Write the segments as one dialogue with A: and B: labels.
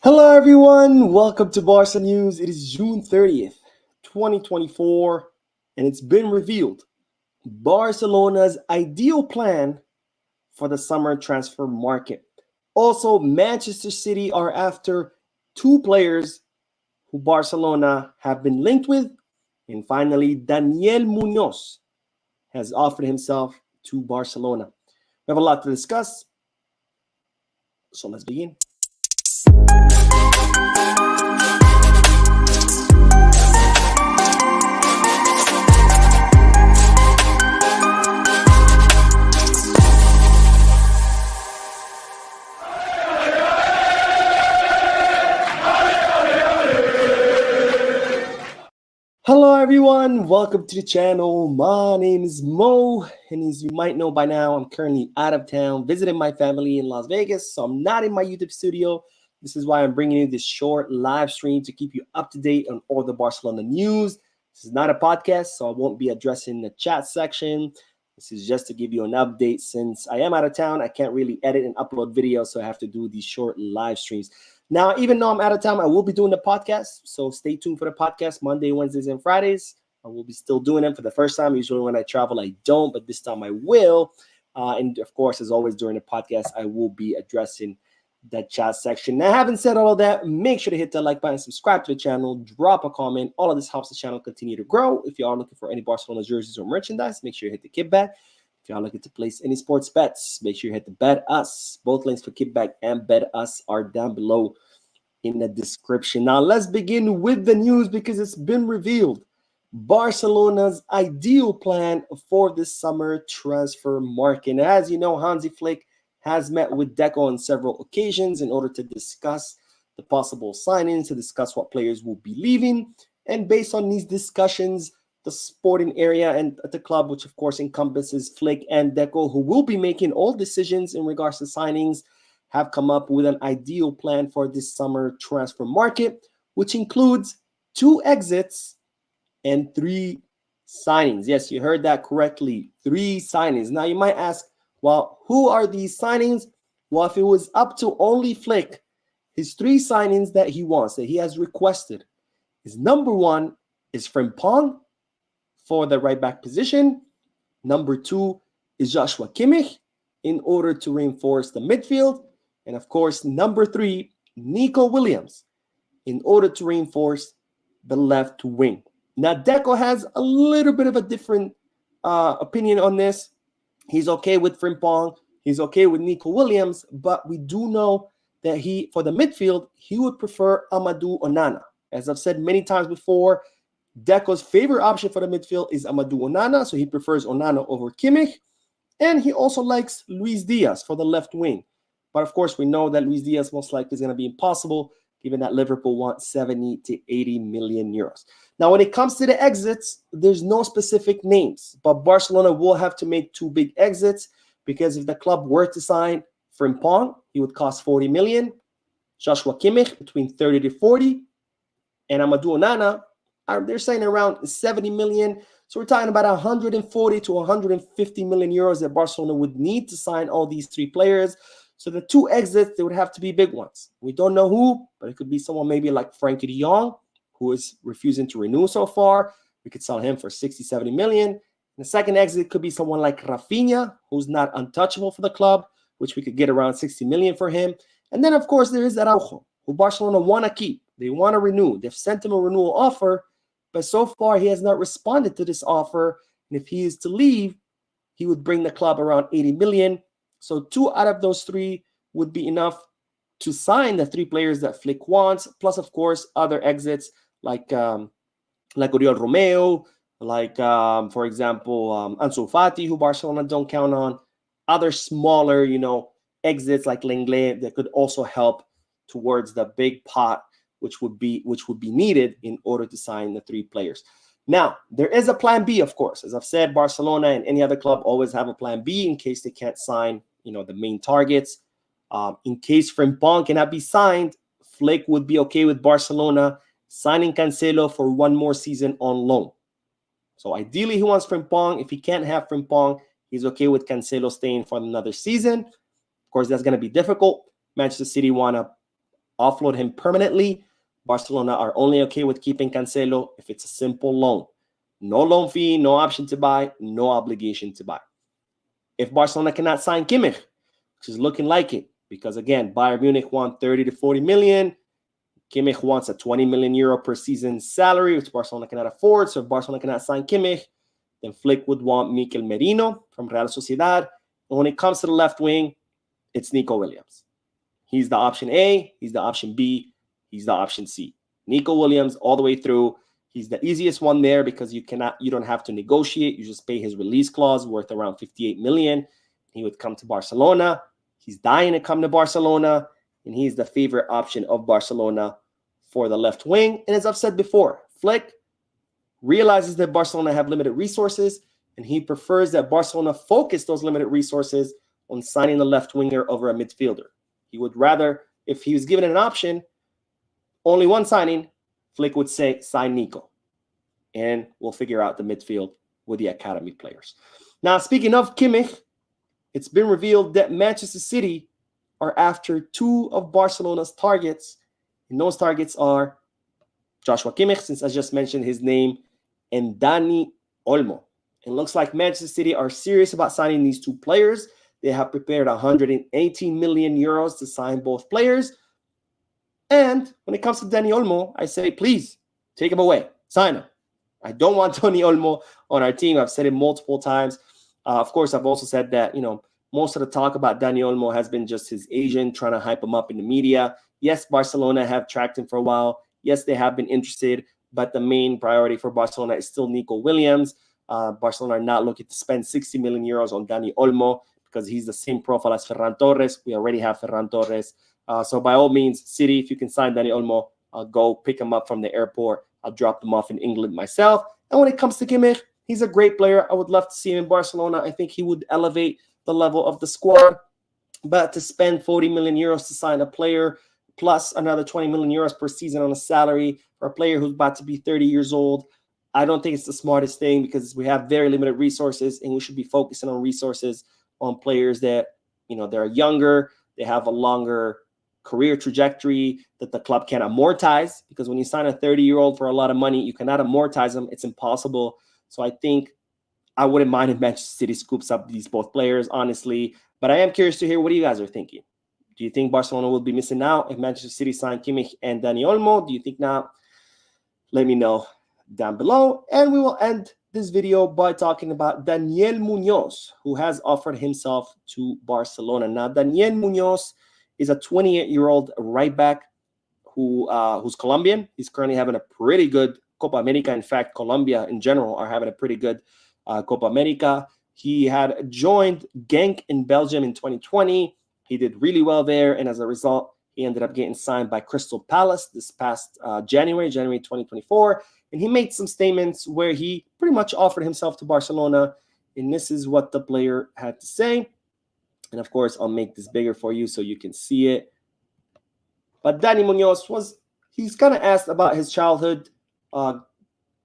A: Hello, everyone. Welcome to Barca News. It is June 30th, 2024, and it's been revealed Barcelona's ideal plan for the summer transfer market. Also, Manchester City are after two players who Barcelona have been linked with. And finally, Daniel Munoz has offered himself to Barcelona. We have a lot to discuss, so let's begin. Hello, everyone. Welcome to the channel. My name is Mo, and as you might know by now, I'm currently out of town visiting my family in Las Vegas, so I'm not in my YouTube studio. This is why I'm bringing you this short live stream to keep you up to date on all the Barcelona news. This is not a podcast, so I won't be addressing the chat section. This is just to give you an update. Since I am out of town, I can't really edit and upload videos, so I have to do these short live streams. Now, even though I'm out of town, I will be doing the podcast. So stay tuned for the podcast Monday, Wednesdays, and Fridays. I will be still doing them for the first time. Usually when I travel, I don't, but this time I will. And of course, as always, during the podcast, I will be addressing the chat section. Now, having said all of that, make sure to hit the like button, subscribe to the channel, drop a comment. All of this helps the channel continue to grow. If you are looking for any Barcelona jerseys or merchandise, make sure you hit the kickback. If y'all looking to place any sports bets, make sure you hit the Bet Us. Both links for Kickback and Bet Us are down below in the description. Now, let's begin with the news because it's been revealed. Barcelona's ideal plan for this summer transfer market. And as you know, Hansi Flick has met with Deco on several occasions in order to discuss the possible signings, to discuss what players will be leaving. And based on these discussions, the sporting area and the club, which of course encompasses Flick and Deco, who will be making all decisions in regards to signings, have come up with an ideal plan for this summer transfer market, which includes 2 exits and 3 signings. Yes, you heard that correctly, 3 signings. Now you might ask, well, who are these signings? Well, if it was up to only Flick, his 3 signings that he wants, that he has requested, is number 1 is Frimpong for the right back position. Number 2 is Joshua Kimmich in order to reinforce the midfield. And of course, number 3, Nico Williams in order to reinforce the left wing. Now, Deco has a little bit of a different opinion on this. He's okay with Frimpong. He's okay with Nico Williams. But we do know that for the midfield, he would prefer Amadou Onana. As I've said many times before, Deco's favorite option for the midfield is Amadou Onana, so he prefers Onana over Kimmich. And he also likes Luis Diaz for the left wing. But of course, we know that Luis Diaz most likely is going to be impossible, given that Liverpool wants 70 to 80 million euros. Now, when it comes to the exits, there's no specific names, but Barcelona will have to make 2 big exits because if the club were to sign Frimpong, he would cost 40 million. Joshua Kimmich between 30 to 40, and Amadou Onana, they're saying around 70 million. So we're talking about 140 to 150 million euros that Barcelona would need to sign all these 3 players. So the 2 exits, they would have to be big ones. We don't know who, but it could be someone maybe like Frankie de Jong, who is refusing to renew so far. We could sell him for 60, 70 million. And the second exit could be someone like Rafinha, who's not untouchable for the club, which we could get around 60 million for him. And then, of course, there is Araujo, who Barcelona want to keep. They want to renew. They've sent him a renewal offer, but so far he has not responded to this offer. And if he is to leave, he would bring the club around 80 million. So 2 out of those 3 would be enough to sign the 3 players that Flick wants, plus, of course, other exits like Oriol Romeo, like, for example, Ansu Fati, who Barcelona don't count on, other smaller, exits like Lenglet that could also help towards the big pot, which would be needed in order to sign the 3 players. Now, there is a plan B, of course. As I've said, Barcelona and any other club always have a plan B in case they can't sign, the main targets. In case Frimpong cannot be signed, Flick would be okay with Barcelona signing Cancelo for 1 more season on loan. So ideally, he wants Frimpong. If he can't have Frimpong, he's okay with Cancelo staying for another season. Of course, that's going to be difficult. Manchester City want to offload him permanently. Barcelona are only okay with keeping Cancelo if it's a simple loan. No loan fee, no option to buy, no obligation to buy. If Barcelona cannot sign Kimmich, which is looking like it, because again, Bayern Munich want 30 to 40 million. Kimmich wants a 20 million euro per season salary, which Barcelona cannot afford. So if Barcelona cannot sign Kimmich, then Flick would want Mikel Merino from Real Sociedad. And when it comes to the left wing, it's Nico Williams. He's the option A, he's the option B, he's the option C. Nico Williams all the way through. He's the easiest one there because you don't have to negotiate. You just pay his release clause worth around 58 million. He would come to Barcelona. He's dying to come to Barcelona, and he's the favorite option of Barcelona for the left wing. And as I've said before, Flick realizes that Barcelona have limited resources, and he prefers that Barcelona focus those limited resources on signing the left winger over a midfielder. He would rather, if he was given an option, only one signing, Flick would say, sign Nico. And we'll figure out the midfield with the academy players. Now, speaking of Kimmich, it's been revealed that Manchester City are after two of Barcelona's targets. And those targets are Joshua Kimmich, since I just mentioned his name, and Dani Olmo. It looks like Manchester City are serious about signing these two players. They have prepared 118 million euros to sign both players. And when it comes to Dani Olmo, I say, please, take him away. Sign him. I don't want Dani Olmo on our team. I've said it multiple times. Of course, I've also said that, most of the talk about Dani Olmo has been just his agent trying to hype him up in the media. Yes, Barcelona have tracked him for a while. Yes, they have been interested, but the main priority for Barcelona is still Nico Williams. Barcelona are not looking to spend 60 million euros on Dani Olmo because he's the same profile as Ferran Torres. We already have Ferran Torres. So by all means, City, if you can sign Dani Olmo, I'll go pick him up from the airport. I'll drop them off in England myself. And when it comes to Kimmich, he's a great player. I would love to see him in Barcelona. I think he would elevate the level of the squad. But to spend 40 million euros to sign a player, plus another 20 million euros per season on a salary for a player who's about to be 30 years old, I don't think it's the smartest thing because we have very limited resources and we should be focusing on resources on players that, they're younger, they have a longer career trajectory that the club can amortize, because when you sign a 30-year-old for a lot of money, you cannot amortize them. It's impossible. So I think I wouldn't mind if Manchester City scoops up these both players, honestly. But I am curious to hear what you guys are thinking. Do you think Barcelona will be missing out if Manchester City sign Kimmich and Dani Olmo? Do you think not? Let me know down below. And we will end this video by talking about Daniel Munoz, who has offered himself to Barcelona. Now, Daniel Munoz is a 28-year-old right back who's Colombian. He's currently having a pretty good Copa America. In fact, Colombia in general are having a pretty good Copa America. He had joined Genk in Belgium in 2020. He did really well there, and as a result, he ended up getting signed by Crystal Palace this past January 2024. And he made some statements where he pretty much offered himself to Barcelona, and this is what the player had to say. And of course, I'll make this bigger for you so you can see it. But Dani Munoz he's kind of asked about his childhood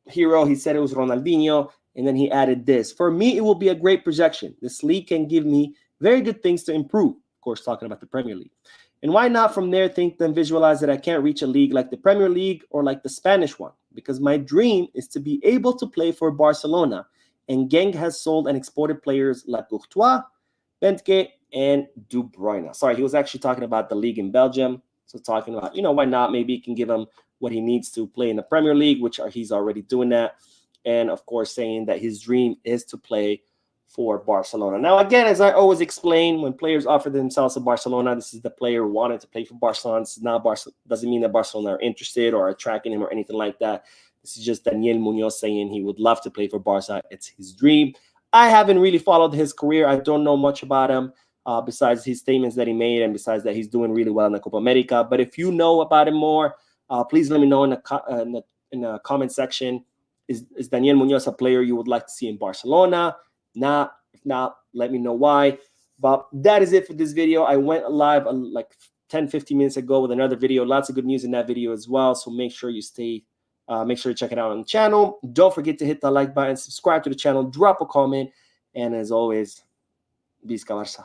A: hero. He said it was Ronaldinho, and then he added this. For me, it will be a great projection. This league can give me very good things to improve. Of course, talking about the Premier League. And why not from there think and visualize that I can't reach a league like the Premier League or like the Spanish one? Because my dream is to be able to play for Barcelona. And Genk has sold and exported players like Courtois, Bentke, and De Bruyne. Sorry, he was actually talking about the league in Belgium. So talking about, why not? Maybe he can give him what he needs to play in the Premier League, which he's already doing that. And of course, saying that his dream is to play for Barcelona. Now, again, as I always explain, when players offer themselves to Barcelona, this is the player who wanted to play for Barcelona. This is not doesn't mean that Barcelona are interested or are tracking him or anything like that. This is just Daniel Munoz saying he would love to play for Barca. It's his dream. I haven't really followed his career. I don't know much about him besides his statements that he made and besides that he's doing really well in the Copa America. But if you know about him more, please let me know in the comment section. Is Daniel Munoz a player you would like to see in Barcelona? If not, let me know why. But that is it for this video. I went live like 10-15 minutes ago with another video. Lots of good news in that video as well. So make sure you check it out on the channel. Don't forget to hit the like button, subscribe to the channel, drop a comment, and as always, Visca Barça.